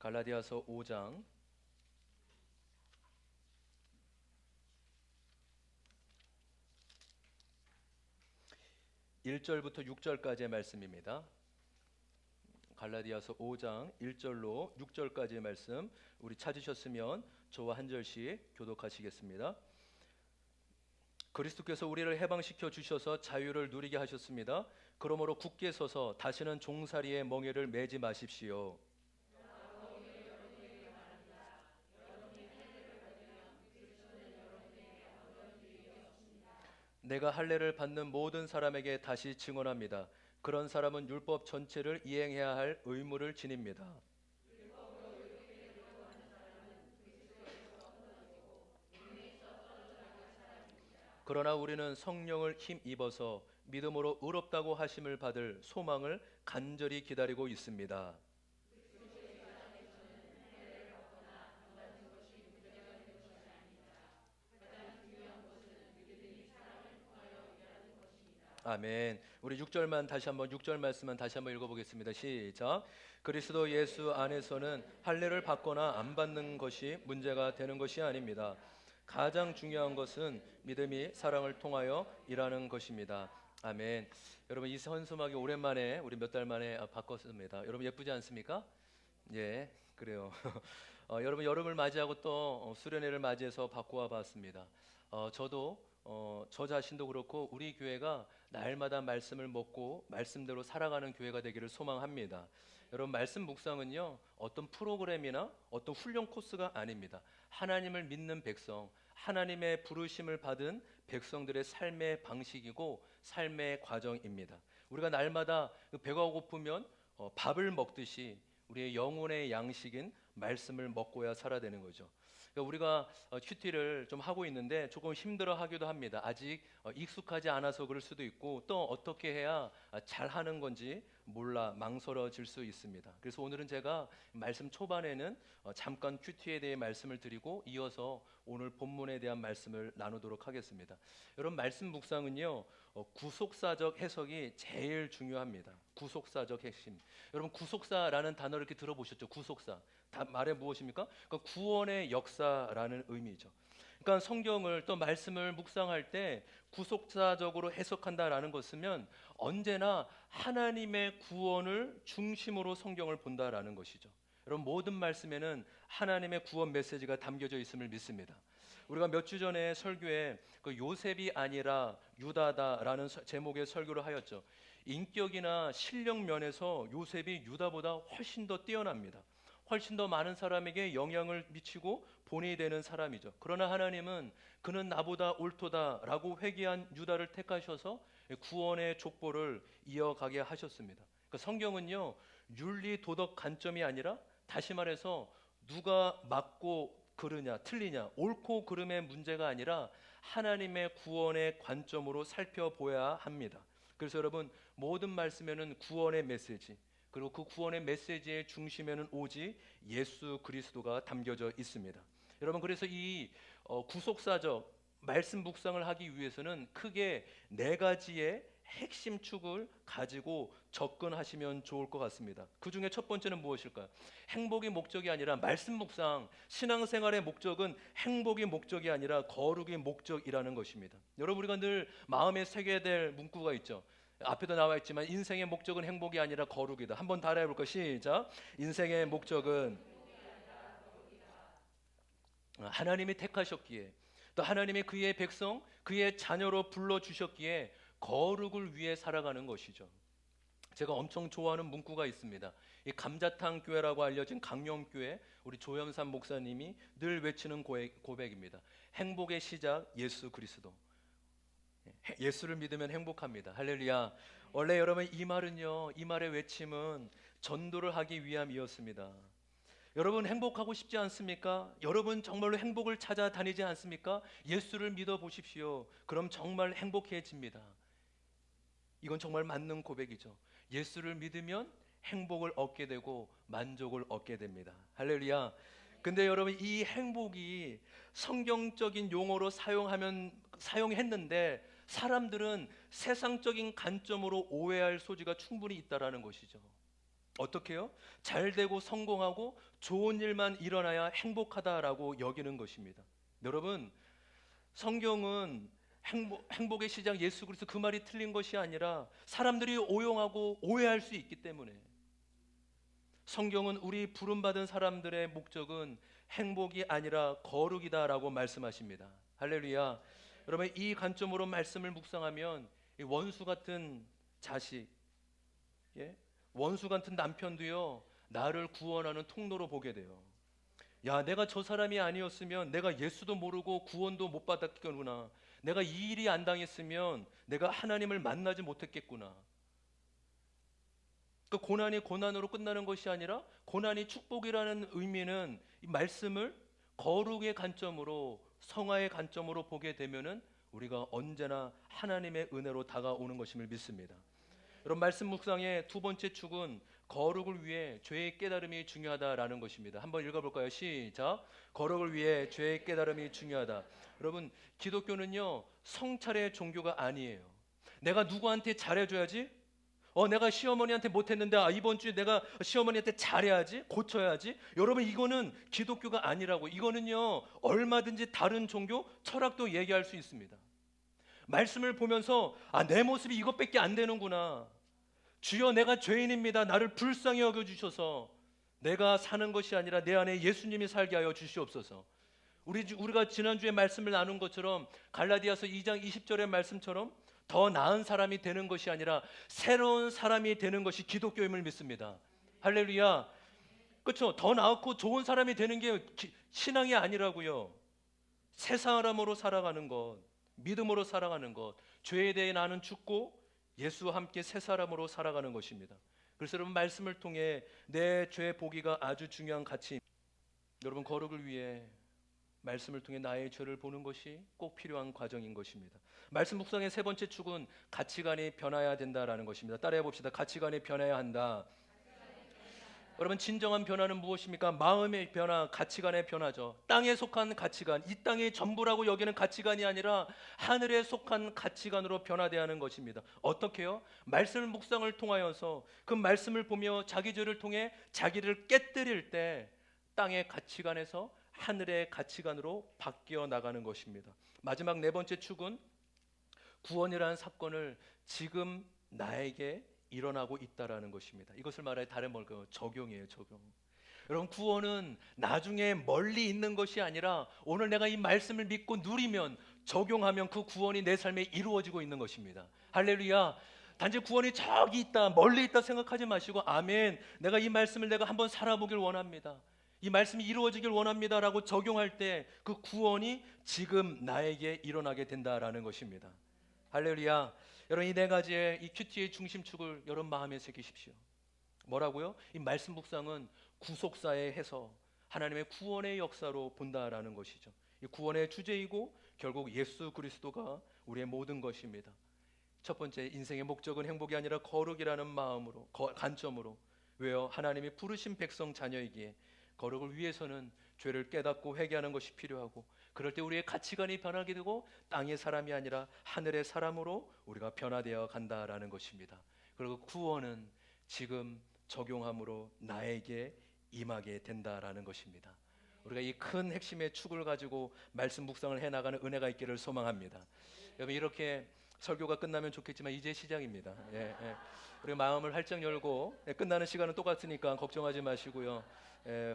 갈라디아서 5장 1절부터 6절까지의 말씀입니다. 갈라디아서 5장 1절로 6절까지의 말씀, 우리 찾으셨으면 저와 한 절씩 교독하시겠습니다. 그리스도께서 우리를 해방시켜 주셔서 자유를 누리게 하셨습니다. 그러므로 굳게 서서 다시는 종살이의 멍에를 매지 마십시오. 내가 할례를 받는 모든 사람에게 다시 증언합니다. 그런 사람은 율법 전체를 이행해야 할 의무를 지닙니다. 그러나 우리는 성령을 힘입어서 믿음으로 의롭다고 하심을 받을 소망을 간절히 기다리고 있습니다. 아멘. 우리 6절만 다시 한번 6절 말씀만 다시 한번 읽어보겠습니다. 시작. 그리스도 예수 안에서는 할례를 받거나 안 받는 것이 문제가 되는 것이 아닙니다. 가장 중요한 것은 믿음이 사랑을 통하여 일하는 것입니다. 아멘. 여러분 이 헌수막이 오랜만에 우리 몇 달 만에 바꿨습니다. 여러분 예쁘지 않습니까? 예, 그래요. 여러분 여름을 맞이하고 또 수련회를 맞이해서 바꾸어 봤습니다. 저도 저 자신도 그렇고 우리 교회가 날마다 말씀을 먹고 말씀대로 살아가는 교회가 되기를 소망합니다. 여러분 말씀 묵상은요 어떤 프로그램이나 어떤 훈련 코스가 아닙니다. 하나님을 믿는 백성, 하나님의 부르심을 받은 백성들의 삶의 방식이고 삶의 과정입니다. 우리가 날마다 배가 고프면 밥을 먹듯이 우리의 영혼의 양식인 말씀을 먹고야 살아야 되는 거죠. 그러니까 우리가 큐티를 좀 하고 있는데 조금 힘들어하기도 합니다. 아직 익숙하지 않아서 그럴 수도 있고 또 어떻게 해야 잘하는 건지 몰라 망설여질 수 있습니다. 그래서 오늘은 제가 말씀 초반에는 잠깐 큐티에 대해 말씀을 드리고 이어서 오늘 본문에 대한 말씀을 나누도록 하겠습니다. 여러분 말씀 묵상은요 구속사적 해석이 제일 중요합니다. 구속사적 핵심. 여러분 구속사라는 단어를 이렇게 들어보셨죠? 구속사. 말해 무엇입니까? 그러니까 구원의 역사라는 의미죠. 그러니까 성경을 또 말씀을 묵상할 때 구속사적으로 해석한다라는 것은 언제나 하나님의 구원을 중심으로 성경을 본다라는 것이죠. 여러분 모든 말씀에는 하나님의 구원 메시지가 담겨져 있음을 믿습니다. 우리가 몇 주 전에 설교에 그 요셉이 아니라 유다다라는 제목의 설교를 하였죠. 인격이나 실력 면에서 요셉이 유다보다 훨씬 더 뛰어납니다. 훨씬 더 많은 사람에게 영향을 미치고 본이 되는 사람이죠. 그러나 하나님은 그는 나보다 옳도다라고 회개한 유다를 택하셔서 구원의 족보를 이어가게 하셨습니다. 그러니까 성경은요 윤리 도덕 관점이 아니라 다시 말해서 누가 맞고 그르냐 틀리냐 옳고 그름의 문제가 아니라 하나님의 구원의 관점으로 살펴보아야 합니다. 그래서 여러분 모든 말씀에는 구원의 메시지 그리고 그 구원의 메시지의 중심에는 오직 예수 그리스도가 담겨져 있습니다. 여러분 그래서 이 구속사적 말씀 묵상을 하기 위해서는 크게 네 가지의 핵심 축을 가지고 접근하시면 좋을 것 같습니다. 그 중에 첫 번째는 무엇일까요? 행복이 목적이 아니라 말씀 묵상, 신앙생활의 목적은 행복이 목적이 아니라 거룩이 목적이라는 것입니다. 여러분 우리가 늘 마음에 새겨야 될 문구가 있죠. 앞에도 나와 있지만 인생의 목적은 행복이 아니라 거룩이다. 한번 따라해 볼까? 시작. 인생의 목적은 하나님이 택하셨기에 또 하나님이 그의 백성, 그의 자녀로 불러주셨기에 거룩을 위해 살아가는 것이죠. 제가 엄청 좋아하는 문구가 있습니다. 이 감자탕 교회라고 알려진 강령교회 우리 조영삼 목사님이 늘 외치는 고백입니다. 행복의 시작 예수 그리스도. 예수를 믿으면 행복합니다. 할렐루야. 원래 여러분 이 말은요, 이 말의 외침은 전도를 하기 위함이었습니다. 여러분 행복하고 싶지 않습니까? 여러분 정말로 행복을 찾아다니지 않습니까? 예수를 믿어 보십시오. 그럼 정말 행복해집니다. 이건 정말 맞는 고백이죠. 예수를 믿으면 행복을 얻게 되고 만족을 얻게 됩니다. 할렐루야. 근데 여러분 이 행복이 성경적인 용어로 사용했는데 사람들은 세상적인 관점으로 오해할 소지가 충분히 있다라는 것이죠. 어떻게요? 잘 되고 성공하고 좋은 일만 일어나야 행복하다라고 여기는 것입니다. 여러분, 성경은 행복의 시작 예수 그리스도 그 말이 틀린 것이 아니라 사람들이 오용하고 오해할 수 있기 때문에 성경은 우리 부름받은 사람들의 목적은 행복이 아니라 거룩이다라고 말씀하십니다. 할렐루야. 여러분, 이 관점으로 말씀을 묵상하면 이 원수 같은 자식, 예? 원수 같은 남편도요 나를 구원하는 통로로 보게 돼요. 야, 내가 저 사람이 아니었으면 내가 예수도 모르고 구원도 못 받았겠구나. 내가 이 일이 안 당했으면 내가 하나님을 만나지 못했겠구나. 그 고난이 고난으로 끝나는 것이 아니라 고난이 축복이라는 의미는 이 말씀을 거룩의 관점으로, 성화의 관점으로 보게 되면은 우리가 언제나 하나님의 은혜로 다가오는 것임을 믿습니다. 여러분, 말씀 묵상의 두 번째 축은 거룩을 위해 죄의 깨달음이 중요하다라는 것입니다. 한번 읽어볼까요? 시작. 거룩을 위해 죄의 깨달음이 중요하다. 여러분, 기독교는요 성찰의 종교가 아니에요. 내가 누구한테 잘해줘야지, 내가 시어머니한테 못했는데 이번 주에 내가 시어머니한테 잘해야지, 고쳐야지. 여러분, 이거는 기독교가 아니라고. 이거는요 얼마든지 다른 종교 철학도 얘기할 수 있습니다. 말씀을 보면서 내 모습이 이것밖에 안 되는구나. 주여, 내가 죄인입니다. 나를 불쌍히 여겨주셔서 내가 사는 것이 아니라 내 안에 예수님이 살게 하여 주시옵소서. 우리가 지난주에 말씀을 나눈 것처럼 갈라디아서 2장 20절의 말씀처럼 더 나은 사람이 되는 것이 아니라 새로운 사람이 되는 것이 기독교임을 믿습니다. 할렐루야. 그렇죠? 더 나았고 좋은 사람이 되는 게 신앙이 아니라고요. 새 사람으로 살아가는 것, 믿음으로 살아가는 것, 죄에 대해 나는 죽고 예수와 함께 새 사람으로 살아가는 것입니다. 그래서 여러분, 말씀을 통해 내 죄 보기가 아주 중요한 가치입니다. 여러분, 거룩을 위해 말씀을 통해 나의 죄를 보는 것이 꼭 필요한 과정인 것입니다. 말씀 묵상의 세 번째 축은 가치관이 변화해야 된다라는 것입니다. 따라해 봅시다. 가치관이 변해야 한다. 여러분, 진정한 변화는 무엇입니까? 마음의 변화, 가치관의 변화죠. 땅에 속한 가치관, 이 땅의 전부라고 여기는 가치관이 아니라 하늘에 속한 가치관으로 변화되어야 하는 것입니다. 어떻게요? 말씀을 묵상을 통하여서 그 말씀을 보며 자기 죄를 통해 자기를 깨뜨릴 때 땅의 가치관에서 하늘의 가치관으로 바뀌어 나가는 것입니다. 마지막 네 번째 축은 구원이라는 사건을 지금 나에게 일어나고 있다라는 것입니다. 이것을 말해 다른 뭘까요? 적용이에요, 적용. 여러분, 구원은 나중에 멀리 있는 것이 아니라 오늘 내가 이 말씀을 믿고 누리면, 적용하면 그 구원이 내 삶에 이루어지고 있는 것입니다. 할렐루야. 단지 구원이 저기 있다, 멀리 있다 생각하지 마시고, 아멘, 내가 이 말씀을 내가 한번 살아보길 원합니다, 이 말씀이 이루어지길 원합니다라고 적용할 때 그 구원이 지금 나에게 일어나게 된다라는 것입니다. 할렐루야. 여러분, 이 네 가지의 이 큐티의 중심축을 여러분 마음에 새기십시오. 뭐라고요? 이 말씀 묵상은 구속사의 해서 하나님의 구원의 역사로 본다라는 것이죠. 이 구원의 주제이고 결국 예수 그리스도가 우리의 모든 것입니다. 첫 번째, 인생의 목적은 행복이 아니라 거룩이라는 마음으로, 관점으로. 왜요? 하나님이 부르신 백성 자녀이기에 거룩을 위해서는 죄를 깨닫고 회개하는 것이 필요하고, 그럴 때 우리의 가치관이 변하게 되고 땅의 사람이 아니라 하늘의 사람으로 우리가 변화되어 간다라는 것입니다. 그리고 구원은 지금 적용함으로 나에게 임하게 된다라는 것입니다. 우리가 이 큰 핵심의 축을 가지고 말씀 묵상을 해나가는 은혜가 있기를 소망합니다. 여러분, 이렇게 설교가 끝나면 좋겠지만 이제 시작입니다. 우리 마음을 활짝 열고, 끝나는 시간은 똑같으니까 걱정하지 마시고요.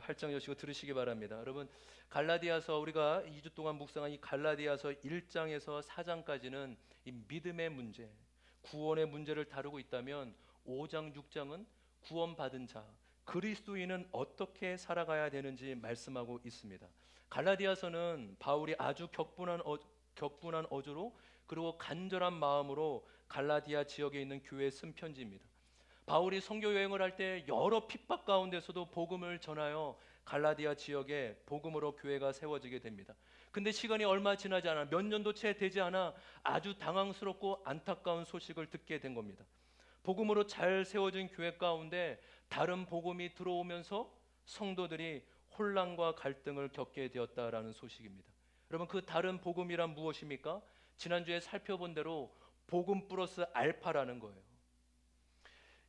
활짝 여시고 들으시기 바랍니다. 여러분, 갈라디아서, 우리가 2주 동안 묵상한 이 갈라디아서 1장에서 4장까지는 이 믿음의 문제, 구원의 문제를 다루고 있다면 5장, 6장은 구원받은 자, 그리스도인은 어떻게 살아가야 되는지 말씀하고 있습니다. 갈라디아서는 바울이 아주 격분한 어조로 그리고 간절한 마음으로 갈라디아 지역에 있는 교회에 쓴 편지입니다. 바울이 선교 여행을 할 때 여러 핍박 가운데서도 복음을 전하여 갈라디아 지역에 복음으로 교회가 세워지게 됩니다. 근데 시간이 얼마 지나지 않아, 몇 년도 채 되지 않아 아주 당황스럽고 안타까운 소식을 듣게 된 겁니다. 복음으로 잘 세워진 교회 가운데 다른 복음이 들어오면서 성도들이 혼란과 갈등을 겪게 되었다라는 소식입니다. 여러분, 그 다른 복음이란 무엇입니까? 지난주에 살펴본 대로 복음 플러스 알파라는 거예요.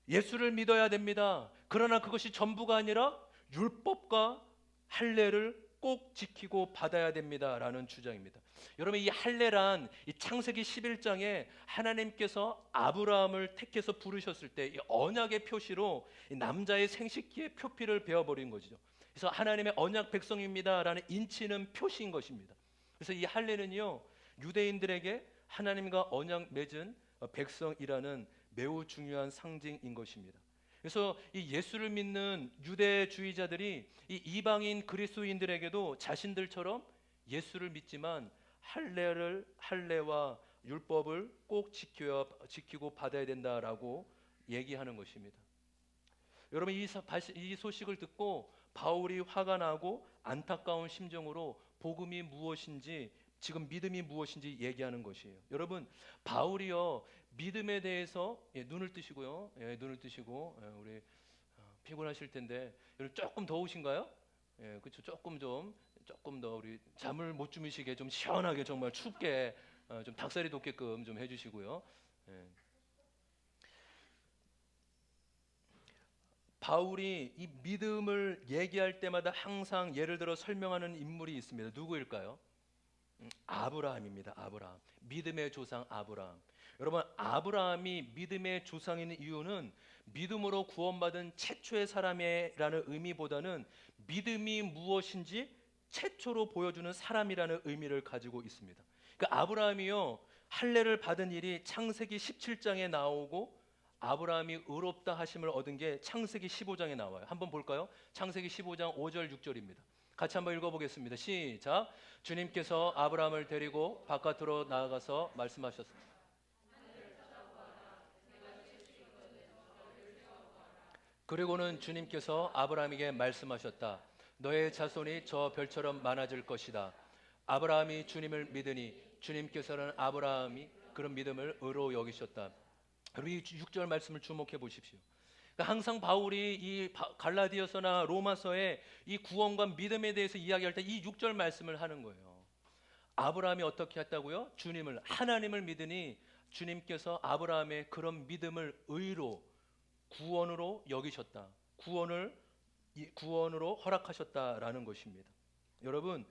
예수를 믿어야 됩니다. 그러나 그것이 전부가 아니라 율법과 할례를 꼭 지키고 받아야 됩니다라는 주장입니다. 여러분, 이 할례란 이 창세기 11장에 하나님께서 아브라함을 택해서 부르셨을 때 이 언약의 표시로 이 남자의 생식기의 표피를 베어버린 거죠. 그래서 하나님의 언약 백성입니다라는 인치는 표시인 것입니다. 그래서 이 할례는요, 유대인들에게 하나님과 언약 맺은 백성이라는 매우 중요한 상징인 것입니다. 그래서 이 예수를 믿는 유대주의자들이 이 이방인 그리스도인들에게도 자신들처럼 예수를 믿지만 할례와 율법을 꼭 지키고 받아야 된다라고 얘기하는 것입니다. 여러분, 이 소식을 듣고 바울이 화가 나고 안타까운 심정으로 복음이 무엇인지, 지금 믿음이 무엇인지 얘기하는 것이에요. 여러분, 바울이요, 믿음에 대해서 눈을 뜨시고요, 눈을 뜨시고, 우리 피곤하실 텐데 여러분 조금 더우신가요? 그렇죠. 조금 더 우리 잠을 못 주무시게 좀 시원하게 정말 춥게 좀 닭살이 돋게끔 좀 해주시고요. 바울이 이 믿음을 얘기할 때마다 항상 예를 들어 설명하는 인물이 있습니다. 누구일까요? 아브라함입니다. 아브라함. 믿음의 조상 아브라함. 여러분, 아브라함이 믿음의 조상인 이유는 믿음으로 구원받은 최초의 사람이라는 의미보다는 믿음이 무엇인지 최초로 보여주는 사람이라는 의미를 가지고 있습니다. 그러니까 아브라함이요, 할례를 받은 일이 창세기 17장에 나오고 아브라함이 의롭다 하심을 얻은 게 창세기 15장에 나와요. 한번 볼까요? 창세기 15장 5절 6절입니다. 같이 한번 읽어보겠습니다. 시작. 주님께서 아브라함을 데리고 바깥으로 나아가서 말씀하셨습니다. 그리고는 주님께서 아브라함에게 말씀하셨다. 너의 자손이 저 별처럼 많아질 것이다. 아브라함이 주님을 믿으니 주님께서는 아브라함이 그런 믿음을 의로 여기셨다. 여러분, 이 6절 말씀을 주목해 보십시오. 그러니까 항상 바울이 이 갈라디아서나 로마서에 이 구원과 믿음에 대해서 이야기할 때 이 6절 말씀을 하는 거예요. 아브라함이 어떻게 했다고요? 하나님을 믿으니 주님께서 아브라함의 그런 믿음을 의로, 구원으로 여기셨다. 구원으로 허락하셨다라는 것입니다. 여러분,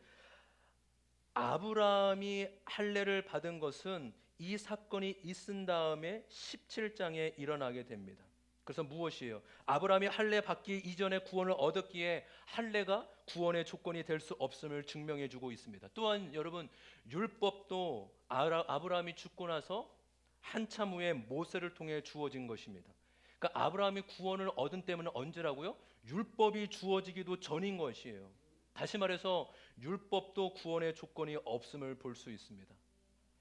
아브라함이 할례를 받은 것은 이 사건이 있은 다음에 17장에 일어나게 됩니다. 그래서 무엇이에요? 아브라함이 할례 받기 이전에 구원을 얻었기에 할례가 구원의 조건이 될 수 없음을 증명해 주고 있습니다. 또한 여러분, 율법도 아브라함이 죽고 나서 한참 후에 모세를 통해 주어진 것입니다. 그러니까 아브라함이 구원을 얻은 때문에 언제라고요? 율법이 주어지기도 전인 것이에요. 다시 말해서 율법도 구원의 조건이 없음을 볼 수 있습니다.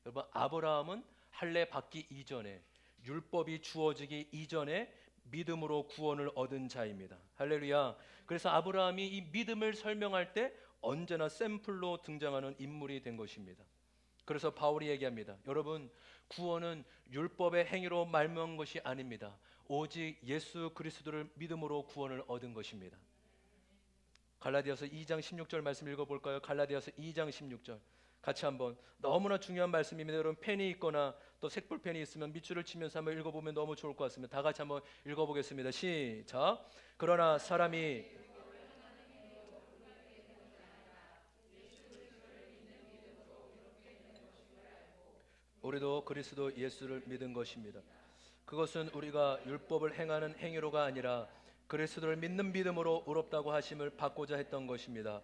여러분, 아브라함은 할례 받기 이전에, 율법이 주어지기 이전에 믿음으로 구원을 얻은 자입니다. 할렐루야. 그래서 아브라함이 이 믿음을 설명할 때 언제나 샘플로 등장하는 인물이 된 것입니다. 그래서 바울이 얘기합니다. 여러분, 구원은 율법의 행위로 말미암은 것이 아닙니다. 오직 예수 그리스도를 믿음으로 구원을 얻은 것입니다. 갈라디아서 2장 16절 말씀 읽어볼까요? 갈라디아서 2장 16절 같이 한번, 너무나 중요한 말씀입니다. 여러분, 펜이 있거나 또 색불펜이 있으면 밑줄을 치면서 한번 읽어보면 너무 좋을 것 같습니다. 다 같이 한번 읽어보겠습니다. 시작. 그러나 사람이 우리도 그리스도 예수를 믿은 것입니다. 그것은 우리가 율법을 행하는 행위로가 아니라 그리스도를 믿는 믿음으로 의롭다고 하심을 받고자 했던 것입니다.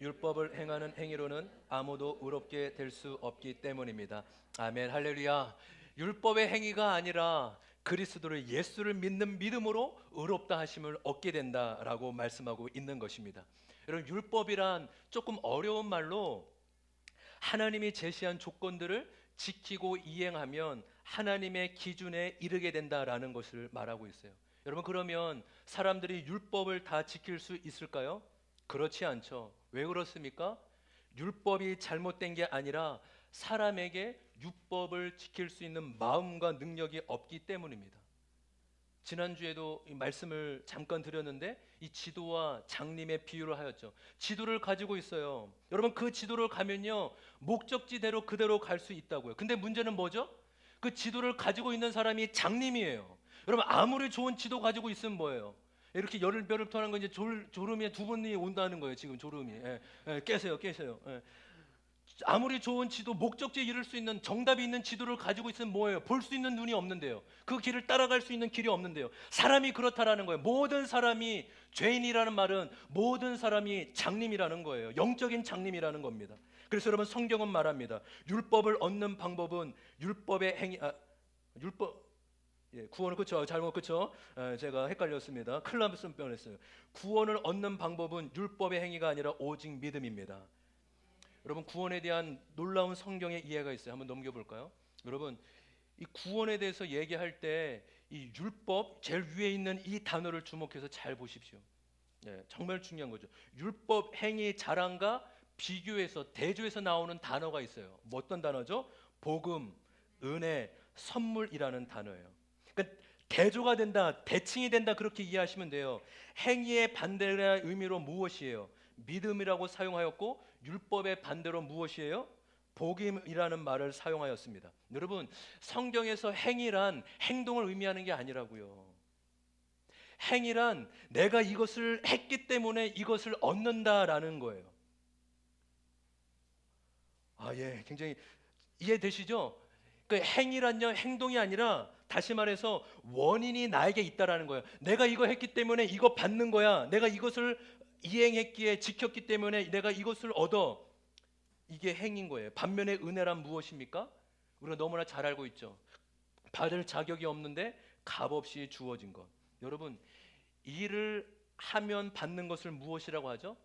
율법을 행하는 행위로는 아무도 의롭게 될 수 없기 때문입니다. 아멘. 할렐루야. 율법의 행위가 아니라 그리스도를, 예수를 믿는 믿음으로 의롭다 하심을 얻게 된다라고 말씀하고 있는 것입니다. 여러분, 율법이란 조금 어려운 말로 하나님이 제시한 조건들을 지키고 이행하면 하나님의 기준에 이르게 된다라는 것을 말하고 있어요. 여러분, 그러면 사람들이 율법을 다 지킬 수 있을까요? 그렇지 않죠. 왜 그렇습니까? 율법이 잘못된 게 아니라 사람에게 율법을 지킬 수 있는 마음과 능력이 없기 때문입니다. 지난주에도 이 말씀을 잠깐 드렸는데 이 지도와 장님의 비유를 하였죠. 지도를 가지고 있어요. 여러분, 그 지도를 가면요, 목적지대로 그대로 갈 수 있다고요. 근데 문제는 뭐죠? 그 지도를 가지고 있는 사람이 장님이에요. 여러분 아무리 좋은 지도 가지고 있으면 뭐예요? 이렇게 열흘 토하는 건 이제 졸음이 두 번이 온다는 거예요. 지금 졸음이. 깨세요, 깨세요. 아무리 좋은 지도, 목적지에 이룰 수 있는 정답이 있는 지도를 가지고 있으면 뭐예요? 볼 수 있는 눈이 없는데요. 그 길을 따라갈 수 있는 길이 없는데요. 사람이 그렇다라는 거예요. 모든 사람이 죄인이라는 말은 모든 사람이 장님이라는 거예요. 영적인 장님이라는 겁니다. 그래서 여러분 성경은 말합니다. 율법을 얻는 방법은 율법의 행위, 율법, 구원을 그쵸? 잘못 그쵸? 제가 헷갈렸습니다. 큰일 났을 뻔했어요. 구원을 얻는 방법은 율법의 행위가 아니라 오직 믿음입니다. 여러분 구원에 대한 놀라운 성경의 이해가 있어요. 한번 넘겨볼까요? 여러분 이 구원에 대해서 얘기할 때 이 율법 제일 위에 있는 이 단어를 주목해서 잘 보십시오. 정말 중요한 거죠. 율법 행위 자랑과 비교해서 대조해서 나오는 단어가 있어요. 뭐 어떤 단어죠? 복음, 은혜, 선물이라는 단어예요. 그러니까 대조가 된다, 대칭이 된다 그렇게 이해하시면 돼요. 행위의 반대의 의미로 무엇이에요? 믿음이라고 사용하였고 율법의 반대로 무엇이에요? 복음이라는 말을 사용하였습니다. 여러분 성경에서 행위란 행동을 의미하는 게 아니라고요. 행위란 내가 이것을 했기 때문에 이것을 얻는다라는 거예요. 굉장히 이해되시죠? 그 행위란요 행동이 아니라 다시 말해서 원인이 나에게 있다라는 거예요. 내가 이거 했기 때문에 이거 받는 거야. 내가 이것을 이행했기에 지켰기 때문에 내가 이것을 얻어. 이게 행인 거예요. 반면에 은혜란 무엇입니까? 우리가 너무나 잘 알고 있죠. 받을 자격이 없는데 값없이 주어진 것. 여러분 일을 하면 받는 것을 무엇이라고 하죠?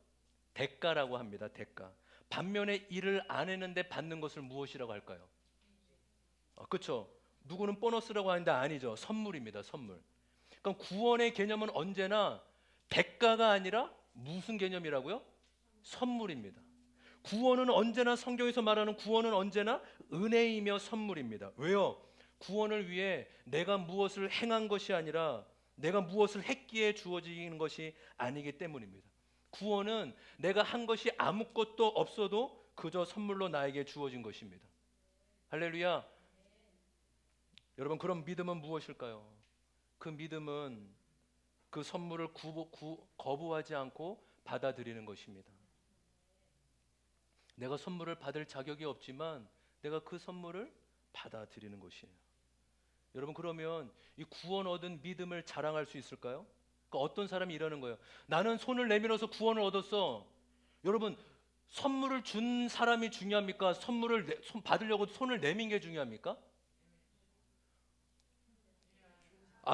대가라고 합니다. 대가. 반면에 일을 안 했는데 받는 것을 무엇이라고 할까요? 그렇죠. 누구는 보너스라고 하는데 아니죠. 선물입니다. 선물. 그러니까 구원의 개념은 언제나 대가가 아니라 무슨 개념이라고요? 선물입니다. 구원은 언제나 성경에서 말하는 구원은 언제나 은혜이며 선물입니다. 왜요? 구원을 위해 내가 무엇을 행한 것이 아니라 내가 무엇을 했기에 주어지는 것이 아니기 때문입니다. 구원은 내가 한 것이 아무것도 없어도 그저 선물로 나에게 주어진 것입니다. 할렐루야. 여러분 그런 믿음은 무엇일까요? 그 믿음은 그 선물을 거부하지 않고 받아들이는 것입니다. 내가 선물을 받을 자격이 없지만 내가 그 선물을 받아들이는 것이에요. 여러분 그러면 이 구원 얻은 믿음을 자랑할 수 있을까요? 그러니까 어떤 사람이 이러는 거예요. 나는 손을 내밀어서 구원을 얻었어. 여러분 선물을 준 사람이 중요합니까? 선물을 받으려고 손을 내민 게 중요합니까?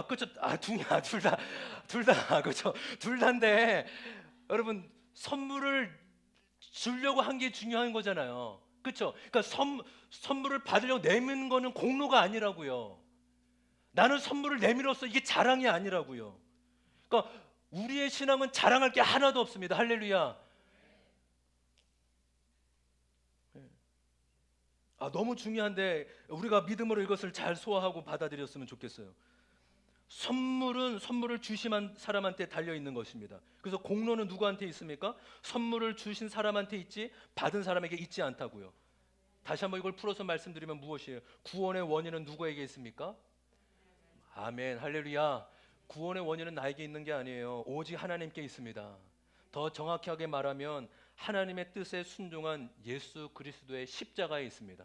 그렇죠. 둘 다, 그렇죠. 둘 다인데, 여러분, 선물을 주려고 한 게 중요한 거잖아요. 그렇죠. 그러니까 선물을 받으려고 내미는 거는 공로가 아니라고요. 나는 선물을 내밀었어. 이게 자랑이 아니라고요. 그러니까 우리의 신앙은 자랑할 게 하나도 없습니다. 할렐루야. 너무 중요한데 우리가 믿음으로 이것을 잘 소화하고 받아들였으면 좋겠어요. 선물을 주신 사람한테 달려 있는 것입니다. 그래서 공로는 누구한테 있습니까? 선물을 주신 사람한테 있지 받은 사람에게 있지 않다고요. 다시 한번 이걸 풀어서 말씀드리면 무엇이에요? 구원의 원인은 누구에게 있습니까? 아멘, 할렐루야. 구원의 원인은 나에게 있는 게 아니에요. 오직 하나님께 있습니다. 더 정확하게 말하면 하나님의 뜻에 순종한 예수 그리스도의 십자가에 있습니다.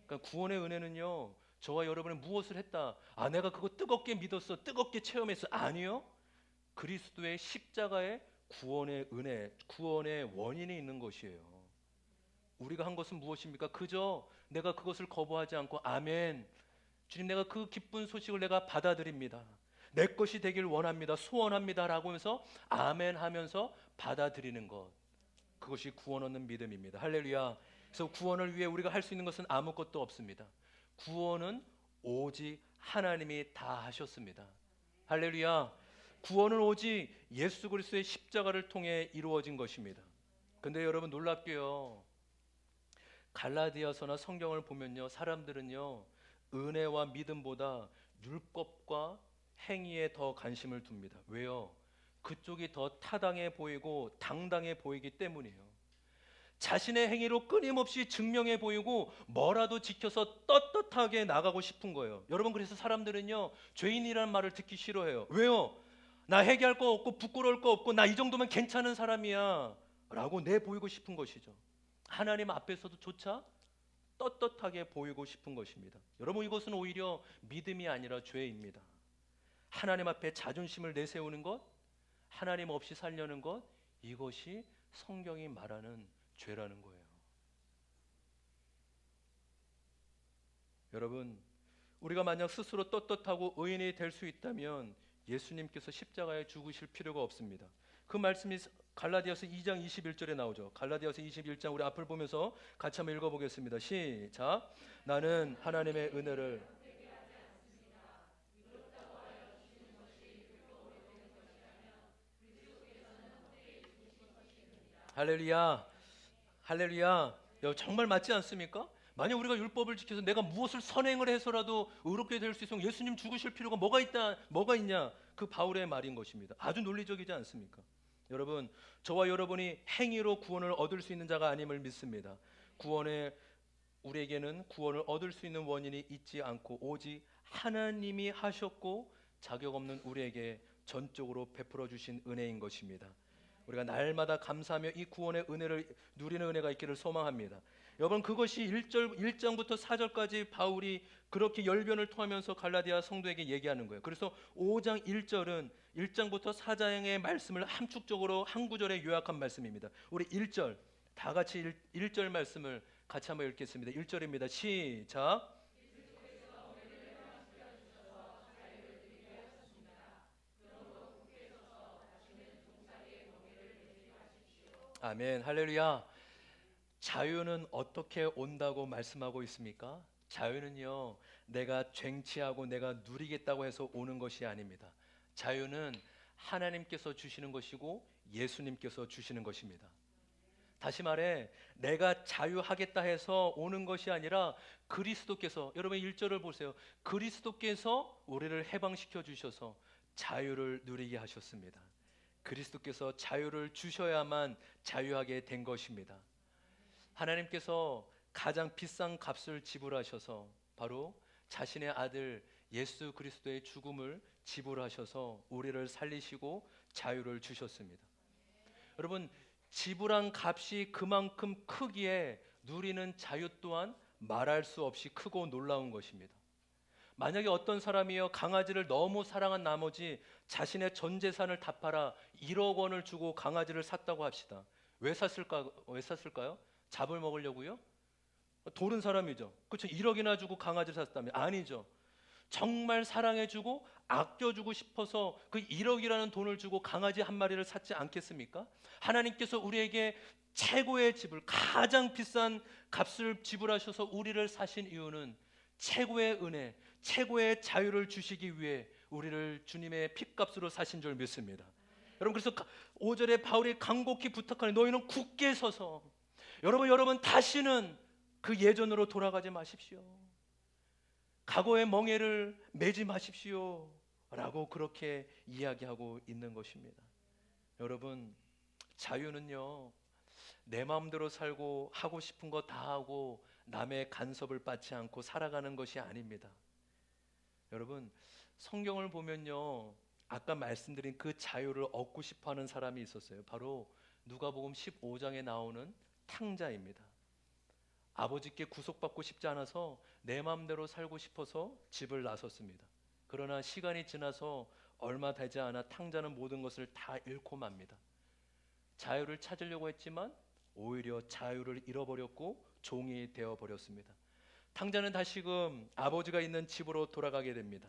그러니까 구원의 은혜는요, 저와 여러분이 무엇을 했다. 내가 그거 뜨겁게 믿었어. 뜨겁게 체험했어. 아니요. 그리스도의 십자가에 구원의 은혜, 구원의 원인이 있는 것이에요. 우리가 한 것은 무엇입니까? 그저 내가 그것을 거부하지 않고 아멘. 주님 내가 그 기쁜 소식을 내가 받아들입니다. 내 것이 되길 원합니다. 소원합니다. 라고 하면서 아멘 하면서 받아들이는 것. 그것이 구원 얻는 믿음입니다. 할렐루야. 그래서 구원을 위해 우리가 할 수 있는 것은 아무것도 없습니다. 구원은 오직 하나님이 다 하셨습니다. 할렐루야. 구원은 오직 예수 그리스도의 십자가를 통해 이루어진 것입니다. 근데 여러분 놀랍게요. 갈라디아서나 성경을 보면요. 사람들은요. 은혜와 믿음보다 율법과 행위에 더 관심을 둡니다. 왜요? 그쪽이 더 타당해 보이고 당당해 보이기 때문이에요. 자신의 행위로 끊임없이 증명해 보이고 뭐라도 지켜서 떳떳하게 나가고 싶은 거예요. 여러분, 그래서 사람들은요, 죄인이라는 말을 듣기 싫어해요. 왜요? 나 회개할 거 없고 부끄러울 거 없고 나 이 정도면 괜찮은 사람이야 라고 내보이고 싶은 것이죠. 하나님 앞에서도 조차 떳떳하게 보이고 싶은 것입니다. 여러분, 이것은 오히려 믿음이 아니라 죄입니다. 하나님 앞에 자존심을 내세우는 것, 하나님 없이 살려는 것, 이것이 성경이 말하는 죄라는 거예요. 여러분, 우리가 만약 스스로 떳떳하고 의인이 될 수 있다면 예수님께서 십자가에 죽으실 필요가 없습니다. 그 말씀이 갈라디아서 2장 21절에 나오죠. 갈라디아서 21장 우리 앞을 보면서 같이 한번 읽어보겠습니다. 시작. 나는 하나님의 은혜를 할렐루야, 할렐루야. 정말 맞지 않습니까? 만약 우리가 율법을 지켜서 내가 무엇을 선행을 해서라도 의롭게 될 수 있으면 예수님 죽으실 필요가 뭐가 있냐? 그 바울의 말인 것입니다. 아주 논리적이지 않습니까? 여러분, 저와 여러분이 행위로 구원을 얻을 수 있는 자가 아님을 믿습니다. 우리에게는 구원을 얻을 수 있는 원인이 있지 않고 오직 하나님이 하셨고 자격 없는 우리에게 전적으로 베풀어 주신 은혜인 것입니다. 우리가 날마다 감사하며 이 구원의 은혜를 누리는 은혜가 있기를 소망합니다. 여러분, 그것이 1장부터 4절까지 바울이 그렇게 열변을 토하면서 갈라디아 성도에게 얘기하는 거예요. 그래서 5장 1절은 1장부터 4장의 말씀을 함축적으로 한 구절에 요약한 말씀입니다. 우리 1절 다 같이 1절 말씀을 같이 한번 읽겠습니다. 1절입니다. 시작. 아멘. 할렐루야. 자유는 어떻게 온다고 말씀하고 있습니까? 자유는요, 내가 쟁취하고 내가 누리겠다고 해서 오는 것이 아닙니다. 자유는 하나님께서 주시는 것이고 예수님께서 주시는 것입니다. 다시 말해, 내가 자유하겠다 해서 오는 것이 아니라 그리스도께서, 여러분 1절을 보세요. 그리스도께서 우리를 해방시켜 주셔서 자유를 누리게 하셨습니다. 그리스도께서 자유를 주셔야만 자유하게 된 것입니다. 하나님께서 가장 비싼 값을 지불하셔서 바로 자신의 아들 예수 그리스도의 죽음을 지불하셔서 우리를 살리시고 자유를 주셨습니다. 여러분, 지불한 값이 그만큼 크기에 누리는 자유 또한 말할 수 없이 크고 놀라운 것입니다. 만약에 어떤 사람이요 강아지를 너무 사랑한 나머지 자신의 전 재산을 다 팔아 1억 원을 주고 강아지를 샀다고 합시다. 왜 샀을까요? 잡을 먹으려고요? 도른 사람이죠. 그렇죠. 1억이나 주고 강아지를 샀다면 아니죠. 정말 사랑해주고 아껴주고 싶어서 그 1억이라는 돈을 주고 강아지 한 마리를 샀지 않겠습니까? 하나님께서 우리에게 최고의 집을, 가장 비싼 값을 지불하셔서 우리를 사신 이유는 최고의 은혜, 최고의 자유를 주시기 위해 우리를 주님의 핏값으로 사신 줄 믿습니다. 여러분, 그래서 5절에 바울이 간곡히 부탁하는, 너희는 굳게 서서, 여러분 다시는 그 예전으로 돌아가지 마십시오. 과거의 멍에를 매지 마십시오 라고 그렇게 이야기하고 있는 것입니다. 여러분, 자유는요, 내 마음대로 살고 하고 싶은 거 다 하고 남의 간섭을 받지 않고 살아가는 것이 아닙니다. 여러분, 성경을 보면요, 아까 말씀드린 그 자유를 얻고 싶어하는 사람이 있었어요. 바로 누가복음 15장에 나오는 탕자입니다. 아버지께 구속받고 싶지 않아서 내 마음대로 살고 싶어서 집을 나섰습니다. 그러나 시간이 지나서 얼마 되지 않아 탕자는 모든 것을 다 잃고 맙니다. 자유를 찾으려고 했지만 오히려 자유를 잃어버렸고 종이 되어버렸습니다. 탕자는 다시금 아버지가 있는 집으로 돌아가게 됩니다.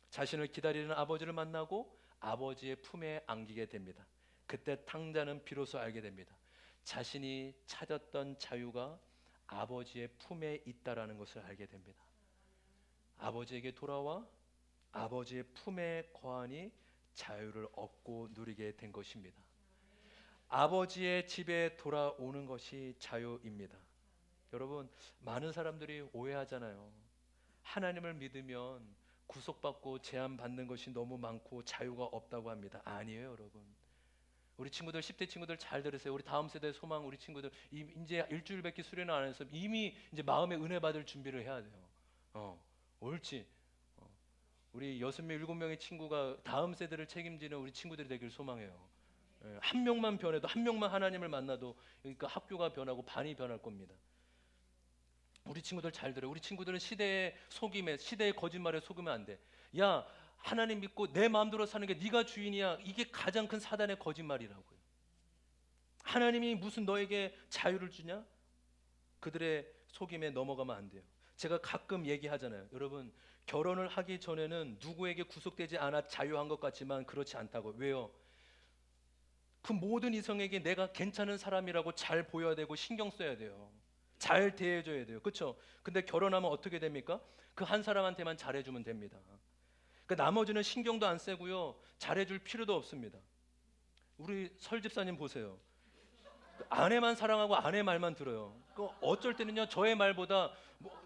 자신을 기다리는 아버지를 만나고 아버지의 품에 안기게 됩니다. 그때 탕자는 비로소 알게 됩니다. 자신이 찾았던 자유가 아버지의 품에 있다라는 것을 알게 됩니다. 아버지에게 돌아와 아버지의 품에 거하니 자유를 얻고 누리게 된 것입니다. 아버지의 집에 돌아오는 것이 자유입니다. 여러분, 많은 사람들이 오해하잖아요. 하나님을 믿으면 구속받고 제한받는 것이 너무 많고 자유가 없다고 합니다. 아니에요, 여러분. 우리 친구들 10대 친구들 잘 들으세요. 우리 다음 세대 소망 우리 친구들 이제 일주일밖에 수련을 안 해서 이미 이제 마음의 은혜 받을 준비를 해야 돼요. 옳지. 우리 6명 7명의 친구가 다음 세대를 책임지는 우리 친구들이 되길 소망해요. 한 명만 변해도 한 명만 하나님을 만나도 그러니까 학교가 변하고 반이 변할 겁니다. 우리 친구들 잘 들어요. 우리 친구들은 시대의 속임에 시대의 거짓말에 속으면 안 돼. 야 하나님 믿고 내 마음대로 사는 게 네가 주인이야. 이게 가장 큰 사단의 거짓말이라고요. 하나님이 무슨 너에게 자유를 주냐? 그들의 속임에 넘어가면 안 돼요. 제가 가끔 얘기하잖아요. 여러분 결혼을 하기 전에는 누구에게 구속되지 않아 자유한 것 같지만 그렇지 않다고. 왜요? 그 모든 이성에게 내가 괜찮은 사람이라고 잘 보여야 되고 신경 써야 돼요. 잘 대해줘야 돼요. 그렇죠? 근데 결혼하면 어떻게 됩니까? 그 한 사람한테만 잘해주면 됩니다. 그 나머지는 신경도 안 쓰고요. 잘해줄 필요도 없습니다. 우리 설 집사님 보세요. 그 아내만 사랑하고 아내 말만 들어요. 그 어쩔 때는요 저의 말보다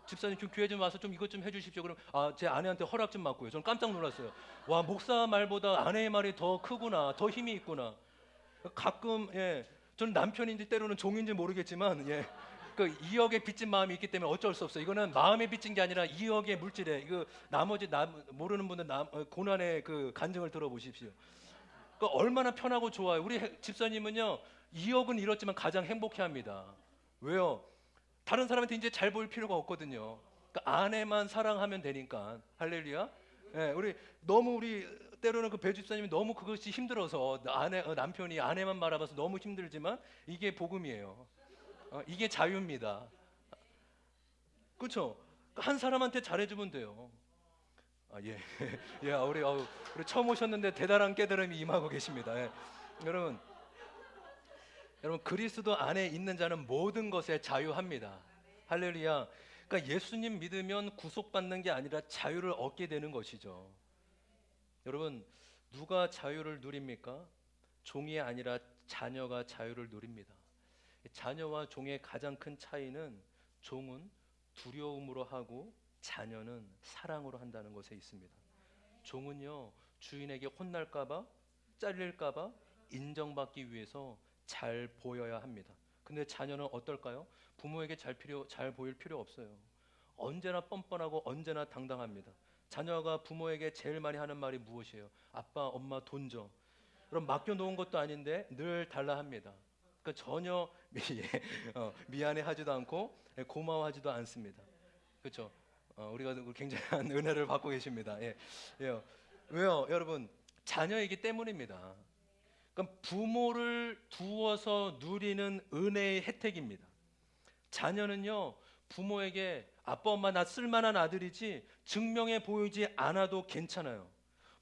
집사님 좀 교회 좀 와서 좀 이것 좀 해주십시오. 그럼 제 아내한테 허락 좀 받고요. 저는 깜짝 놀랐어요. 와 목사 말보다 아내의 말이 더 크구나, 더 힘이 있구나. 가끔 저는 남편인지 때로는 종인지 모르겠지만 그 2억의 빚진 마음이 있기 때문에 어쩔 수 없어요. 이거는 마음에 빚진 게 아니라 2억의 물질에 이거 나머지 모르는 분들 고난의 그 간증을 들어보십시오. 그 얼마나 편하고 좋아요. 우리 집사님은요 2억은 잃었지만 가장 행복해합니다. 왜요? 다른 사람한테 이제 잘 보일 필요가 없거든요. 그러니까 아내만 사랑하면 되니까. 할렐루야. 우리 때로는 그 배 집사님이 너무 그것이 힘들어서 남편이 아내만 바라봐서 너무 힘들지만 이게 복음이에요. 이게 자유입니다. 그렇죠? 한 사람한테 잘해주면 돼요. 예, 예, 우리 처음 오셨는데 대단한 깨달음이 임하고 계십니다. 여러분 그리스도 안에 있는 자는 모든 것에 자유합니다. 할렐루야. 그러니까 예수님 믿으면 구속받는 게 아니라 자유를 얻게 되는 것이죠. 여러분 누가 자유를 누립니까? 종이 아니라 자녀가 자유를 누립니다. 자녀와 종의 가장 큰 차이는 종은 두려움으로 하고 자녀는 사랑으로 한다는 것에 있습니다. 종은요 주인에게 혼날까봐 잘릴까봐 인정받기 위해서 잘 보여야 합니다. 근데 자녀는 어떨까요? 부모에게 잘 보일 필요 없어요. 언제나 뻔뻔하고 언제나 당당합니다. 자녀가 부모에게 제일 많이 하는 말이 무엇이에요? 아빠, 엄마 돈 줘. 그럼 맡겨놓은 것도 아닌데 늘 달라 합니다. 그러니까 전혀 미안해하지도 않고 고마워하지도 않습니다. 그렇죠? 우리가 굉장한 은혜를 받고 계십니다. 왜요? 여러분 자녀이기 때문입니다. 그럼 부모를 두어서 누리는 은혜의 혜택입니다. 자녀는요 부모에게 아빠 엄마 나 쓸만한 아들이지 증명해 보이지 않아도 괜찮아요.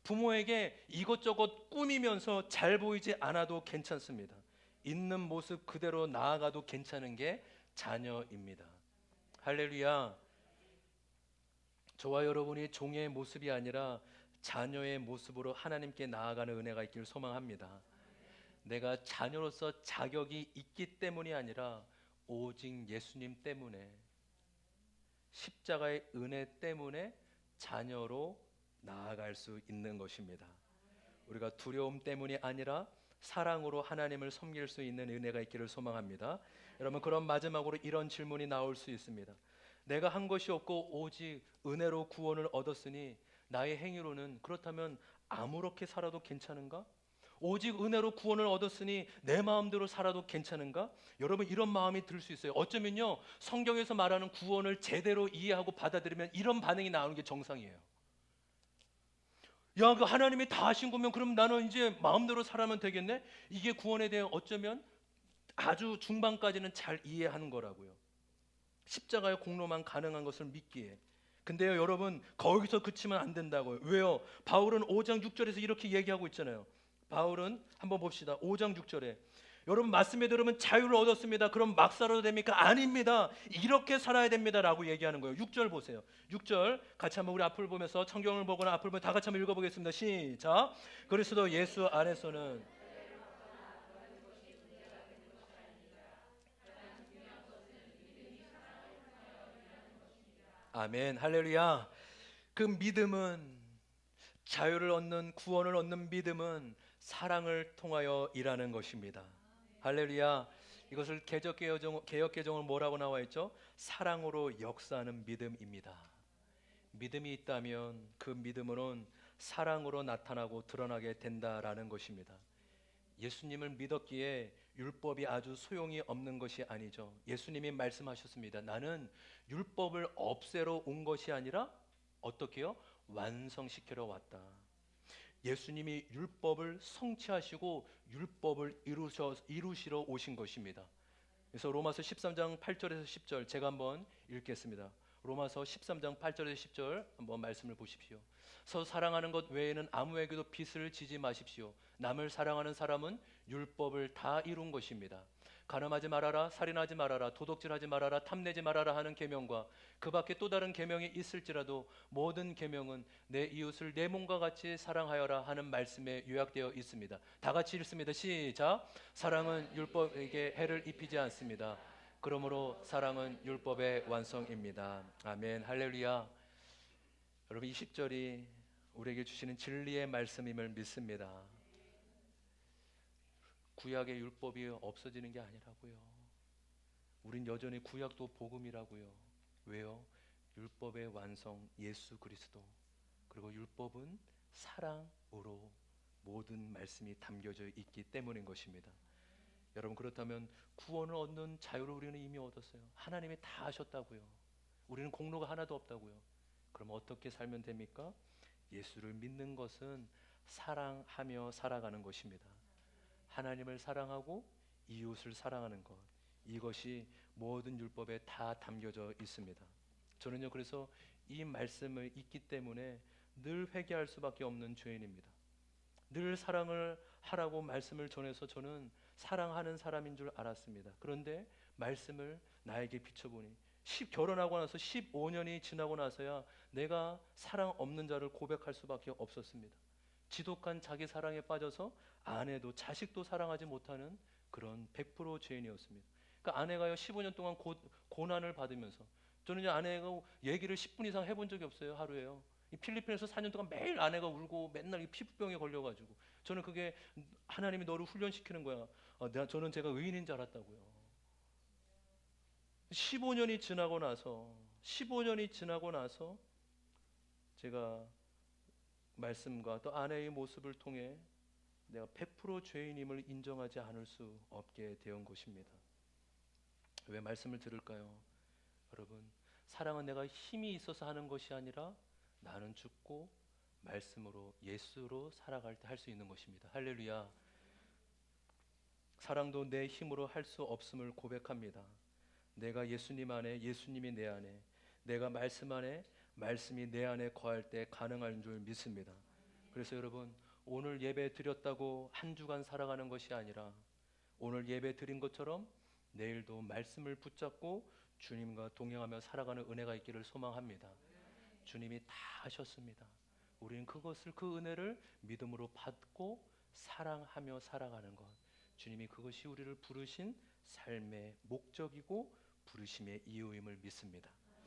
부모에게 이것저것 꾸미면서 잘 보이지 않아도 괜찮습니다. 있는 모습 그대로 나아가도 괜찮은 게 자녀입니다. 할렐루야. 저와 여러분이 종의 모습이 아니라 자녀의 모습으로 하나님께 나아가는 은혜가 있기를 소망합니다. 내가 자녀로서 자격이 있기 때문이 아니라 오직 예수님 때문에 십자가의 은혜 때문에 자녀로 나아갈 수 있는 것입니다. 우리가 두려움 때문이 아니라 사랑으로 하나님을 섬길 수 있는 은혜가 있기를 소망합니다. 여러분 그럼 마지막으로 이런 질문이 나올 수 있습니다. 내가 한 것이 없고 오직 은혜로 구원을 얻었으니 나의 행위로는 그렇다면 아무렇게 살아도 괜찮은가? 오직 은혜로 구원을 얻었으니 내 마음대로 살아도 괜찮은가? 여러분 이런 마음이 들 수 있어요. 어쩌면요 성경에서 말하는 구원을 제대로 이해하고 받아들이면 이런 반응이 나오는 게 정상이에요. 야, 그 하나님이 다 하신 거면 그럼 나는 이제 마음대로 살아면 되겠네? 이게 구원에 대해 어쩌면 아주 중반까지는 잘 이해하는 거라고요. 십자가의 공로만 가능한 것을 믿기에. 근데요 여러분 거기서 그치면 안 된다고요. 왜요? 바울은 5장 6절에서 이렇게 얘기하고 있잖아요. 바울은 한번 봅시다. 5장 6절에 여러분 말씀에 들으면 자유를 얻었습니다. 그럼 막 살아도 됩니까? 아닙니다. 이렇게 살아야 됩니다 라고 얘기하는 거예요. 6절 보세요. 6절 같이 한번 우리 앞을 보면서 성경을 보거나 앞을 보면 다 같이 한번 읽어보겠습니다. 시작. 그리스도 예수 안에서는 아멘 할렐루야. 그 믿음은 자유를 얻는 구원을 얻는 믿음은 사랑을 통하여 일하는 것입니다. 할렐루야. 이것을 개역개정은 뭐라고 나와 있죠? 사랑으로 역사하는 믿음입니다. 믿음이 있다면 그 믿음은 사랑으로 나타나고 드러나게 된다라는 것입니다. 예수님을 믿었기에 율법이 아주 소용이 없는 것이 아니죠. 예수님이 말씀하셨습니다. 나는 율법을 없애러 온 것이 아니라 어떻게요? 완성시키러 왔다. 예수님이 율법을 성취하시고 율법을 이루시러 오신 것입니다. 그래서 로마서 13장 8절에서 10절 제가 한번 읽겠습니다. 로마서 13장 8절에서 10절 한번 말씀을 보십시오. 서로 사랑하는 것 외에는 아무에게도 빚을 지지 마십시오. 남을 사랑하는 사람은 율법을 다 이룬 것입니다. 간음하지 말아라, 살인하지 말아라, 도둑질하지 말아라, 탐내지 말아라 하는 계명과 그 밖에 또 다른 계명이 있을지라도 모든 계명은 내 이웃을 내 몸과 같이 사랑하여라 하는 말씀에 요약되어 있습니다. 다 같이 읽습니다. 시작. 사랑은 율법에게 해를 입히지 않습니다. 그러므로 사랑은 율법의 완성입니다. 아멘. 할렐루야. 여러분, 이 10절이 우리에게 주시는 진리의 말씀임을 믿습니다. 구약의 율법이 없어지는 게 아니라고요. 우린 여전히 구약도 복음이라고요. 왜요? 율법의 완성 예수 그리스도, 그리고 율법은 사랑으로 모든 말씀이 담겨져 있기 때문인 것입니다. 여러분, 그렇다면 구원을 얻는 자유를 우리는 이미 얻었어요. 하나님이 다 하셨다고요. 우리는 공로가 하나도 없다고요. 그럼 어떻게 살면 됩니까? 예수를 믿는 것은 사랑하며 살아가는 것입니다. 하나님을 사랑하고 이웃을 사랑하는 것, 이것이 모든 율법에 다 담겨져 있습니다. 저는요, 그래서 이 말씀을 읽기 때문에 늘 회개할 수밖에 없는 죄인입니다. 늘 사랑을 하라고 말씀을 전해서 저는 사랑하는 사람인 줄 알았습니다. 그런데 말씀을 나에게 비춰보니 결혼하고 나서 15년이 지나고 나서야 내가 사랑 없는 자를 고백할 수밖에 없었습니다. 지독한 자기 사랑에 빠져서 아내도 자식도 사랑하지 못하는 그런 100% 죄인이었습니다. 그러니까 아내가요 15년 동안 고난을 받으면서, 저는 아내가 얘기를 10분 이상 해본 적이 없어요. 하루에요. 필리핀에서 4년 동안 매일 아내가 울고 맨날 피부병에 걸려가지고, 저는 그게 하나님이 너를 훈련시키는 거야. 저는 제가 의인인 줄 알았다고요. 15년이 지나고 나서 제가 말씀과 또 아내의 모습을 통해 내가 100% 죄인임을 인정하지 않을 수 없게 되온 것입니다. 왜 말씀을 들을까요? 여러분, 사랑은 내가 힘이 있어서 하는 것이 아니라 나는 죽고 말씀으로 예수로 살아갈 때 할 수 있는 것입니다. 할렐루야. 사랑도 내 힘으로 할 수 없음을 고백합니다. 내가 예수님 안에, 예수님이 내 안에, 내가 말씀 안에, 말씀이 내 안에 거할 때 가능한 줄 믿습니다. 그래서 여러분, 오늘 예배 드렸다고 한 주간 살아가는 것이 아니라 오늘 예배 드린 것처럼 내일도 말씀을 붙잡고 주님과 동행하며 살아가는 은혜가 있기를 소망합니다. 주님이 다 하셨습니다. 우리는 그 은혜를 믿음으로 받고 사랑하며 살아가는 것, 주님이 그것이 우리를 부르신 삶의 목적이고 부르심의 이유임을 믿습니다.